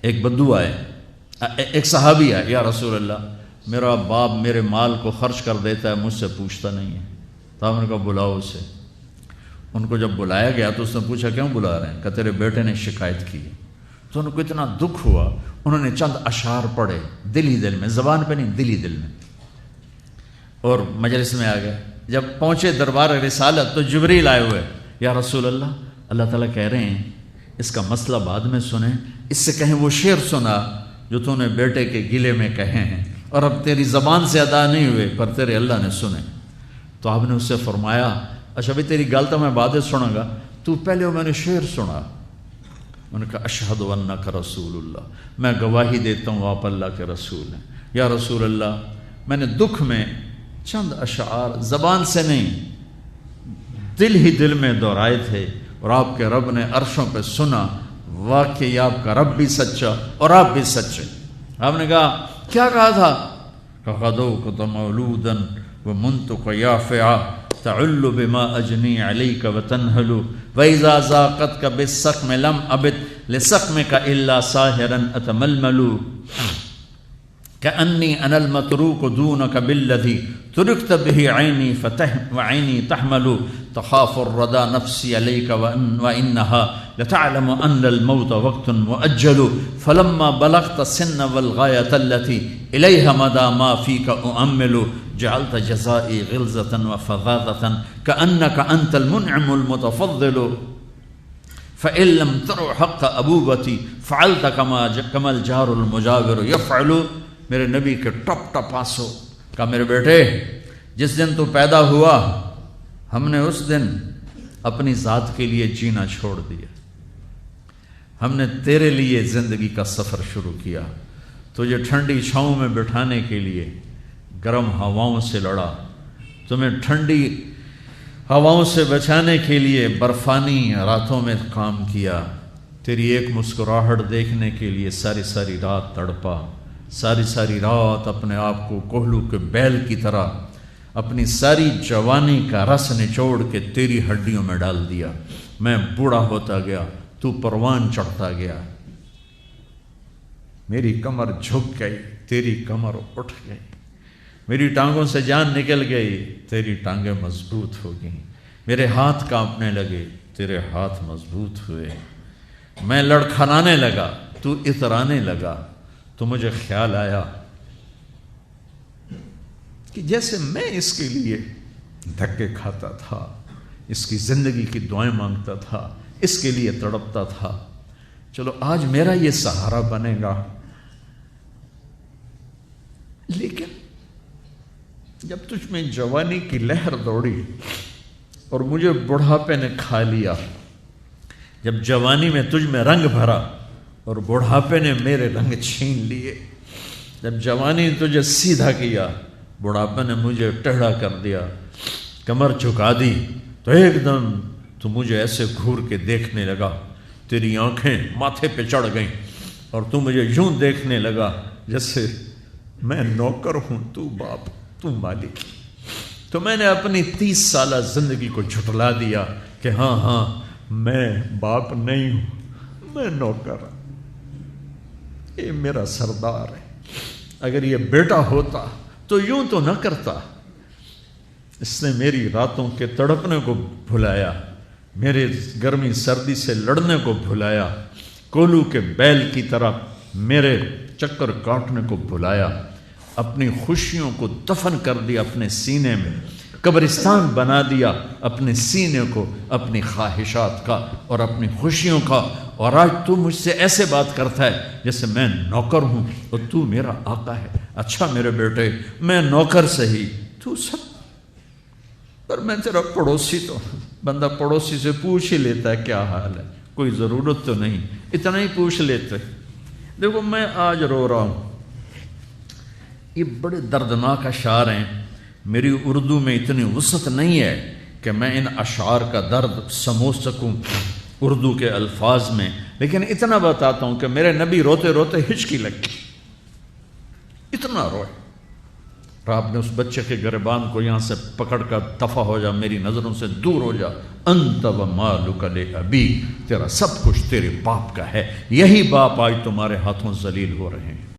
ایک بدو آئے، ایک صحابی آئے، یا رسول اللہ میرا باپ میرے مال کو خرچ کر دیتا ہے، مجھ سے پوچھتا نہیں ہے۔ تو آپ نے کہا بلاؤ اسے۔ ان کو جب بلایا گیا تو اس نے پوچھا کیوں بلا رہے ہیں؟ کہ تیرے بیٹے نے شکایت کی۔ تو ان کو اتنا دکھ ہوا، انہوں نے چند اشعار پڑھے دل ہی دل میں، زبان پہ نہیں، دل ہی دل میں، اور مجلس میں آ گئے۔ جب پہنچے دربار رسالت تو جبریل آئے ہوئے، یا رسول اللہ اللہ تعالیٰ کہہ رہے ہیں اس کا مسئلہ بعد میں سنیں، اس سے کہیں وہ شعر سنا جو تو نے بیٹے کے گلے میں کہے ہیں، اور اب تیری زبان سے ادا نہیں ہوئے پر تیرے اللہ نے سنے۔ تو آپ نے اس سے فرمایا اچھا بھی تیری گل تو میں بعد سنوں گا، تو پہلے وہ میں نے شعر سنا۔ انہوں نے کہا اشہد انک رسول اللہ، میں گواہی دیتا ہوں آپ اللہ کے رسول ہیں۔ یا رسول اللہ میں نے دکھ میں چند اشعار زبان سے نہیں دل ہی دل میں دہرائے تھے، اور آپ کے رب نے عرشوں پہ سنا، واقعی آپ کا رب بھی سچا اور آپ بھی سچے۔ آپ نے کہا کیا کہا تھا؟ غدوت مولودا ومنتق یافعا تعل بما اجنی علیک وتنہل واذا ذاقتک بالسقم لم ابت لسقمک الا ساہرا اتململ کأنی انا المتروک دونک بالذی ترکت به عینی وعینی تحمل تخاف الردى نفسی علیک وانها لتعلم ان الموت وقت مؤجل فلما بلغت السن والغایة التي الیها مدى ما فیک اؤمل جعلت جزائی غلظة وفظاظة كأنك انت المنعم المتفضل فإن لم تر حق ابوبتی فعلت كما الجار المجاور يفعل۔ میرے نبی کے ٹپ ٹپ آنسو۔ کہا میرے بیٹے جس دن تو پیدا ہوا ہم نے اس دن اپنی ذات کے لیے جینا چھوڑ دیا، ہم نے تیرے لیے زندگی کا سفر شروع کیا، تجھے ٹھنڈی چھاؤں میں بٹھانے کے لیے گرم ہواؤں سے لڑا، تمہیں ٹھنڈی ہواؤں سے بچانے کے لیے برفانی راتوں میں کام کیا، تیری ایک مسکراہٹ دیکھنے کے لیے ساری ساری رات تڑپا، ساری ساری رات اپنے آپ کو کوہلو کے بیل کی طرح اپنی ساری جوانی کا رس نچوڑ کے تیری ہڈیوں میں ڈال دیا۔ میں بوڑھا ہوتا گیا، تو پروان چڑھتا گیا، میری کمر جھک گئی، تیری کمر اٹھ گئی، میری ٹانگوں سے جان نکل گئی، تیری ٹانگیں مضبوط ہو گئیں، میرے ہاتھ کانپنے لگے، تیرے ہاتھ مضبوط ہوئے، میں لڑکھڑانے لگا، تو اترانے لگا، تو مجھے خیال آیا کہ جیسے میں اس کے لیے دھکے کھاتا تھا، اس کی زندگی کی دعائیں مانگتا تھا، اس کے لیے تڑپتا تھا، چلو آج میرا یہ سہارا بنے گا۔ لیکن جب تجھ میں جوانی کی لہر دوڑی اور مجھے بڑھاپے نے کھا لیا، جب جوانی میں تجھ میں رنگ بھرا اور بڑھاپے نے میرے رنگ چھین لیے، جب جوانی تجھے سیدھا کیا بڑھاپے نے مجھے ٹیڑھا کر دیا، کمر جھکا دی، تو ایک دم تو مجھے ایسے گھور کے دیکھنے لگا، تیری آنکھیں ماتھے پہ چڑھ گئیں اور تو مجھے یوں دیکھنے لگا جیسے میں نوکر ہوں تو باپ، تو مالک۔ تو میں نے اپنی 30 سالہ زندگی کو جھٹلا دیا کہ ہاں میں باپ نہیں ہوں، میں نوکر ہوں، یہ میرا سردار ہے، اگر یہ بیٹا ہوتا تو یوں تو نہ کرتا۔ اس نے میری راتوں کے تڑپنے کو بھلایا، میرے گرمی سردی سے لڑنے کو بھلایا، کولو کے بیل کی طرح میرے چکر کاٹنے کو بھلایا، اپنی خوشیوں کو دفن کر دیا اپنے سینے میں، قبرستان بنا دیا اپنے سینے کو، اپنی خواہشات کا اور اپنی خوشیوں کا، اور آج تو مجھ سے ایسے بات کرتا ہے جیسے میں نوکر ہوں اور تو میرا آقا ہے۔ اچھا میرے بیٹے میں نوکر صحیح، تو سب، پر میں تیرا پڑوسی، تو بندہ پڑوسی سے پوچھ ہی لیتا ہے کیا حال ہے، کوئی ضرورت تو نہیں، اتنا ہی پوچھ لیتے۔ دیکھو میں آج رو رہا ہوں، یہ بڑے دردناک اشعار ہیں، میری اردو میں اتنی وسعت نہیں ہے کہ میں ان اشعار کا درد سمجھ سکوں اردو کے الفاظ میں، لیکن اتنا بتاتا ہوں کہ میرے نبی روتے روتے ہچکی لگی، اتنا روئے، اور آپ نے اس بچے کے گریبان کو یہاں سے پکڑ کر دفع ہو جا، میری نظروں سے دور ہو جا، انت و مالک لابیک، تیرا سب کچھ تیرے باپ کا ہے، یہی باپ آج تمہارے ہاتھوں ذلیل ہو رہے ہیں۔